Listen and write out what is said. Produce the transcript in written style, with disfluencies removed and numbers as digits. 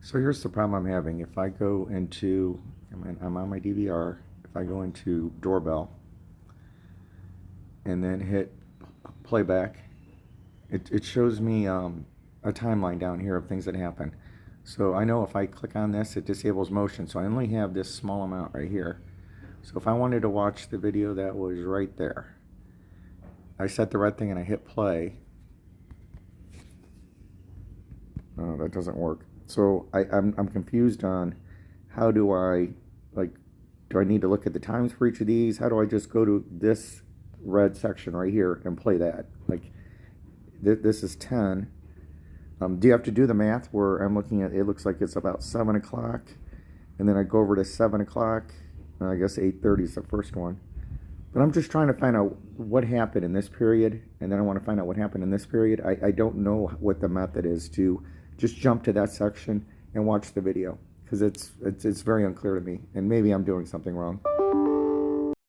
So here's the problem I'm having. If I go into, I'm on my DVR, if I go into Doorbell and then hit playback, it shows me a timeline down here of things that happen. So I know if I click on this, it disables motion. So I only have this small amount right here. So if I wanted to watch the video that was right there, I set the red thing and I hit play. Oh, that doesn't work. So I'm confused on how do I, like, do I need to look at the times for each of these? How do I just go to this red section right here and play that? Like, this is 10. Do you have to do the math where I'm looking at, it looks like it's about 7 o'clock, and then I go over to 7 o'clock, I guess 8:30 is the first one. But I'm just trying to find out what happened in this period, and then I want to find out what happened in this period. I don't know what the method is to just jump to that section and watch the video, because it's very unclear to me, and maybe I'm doing something wrong.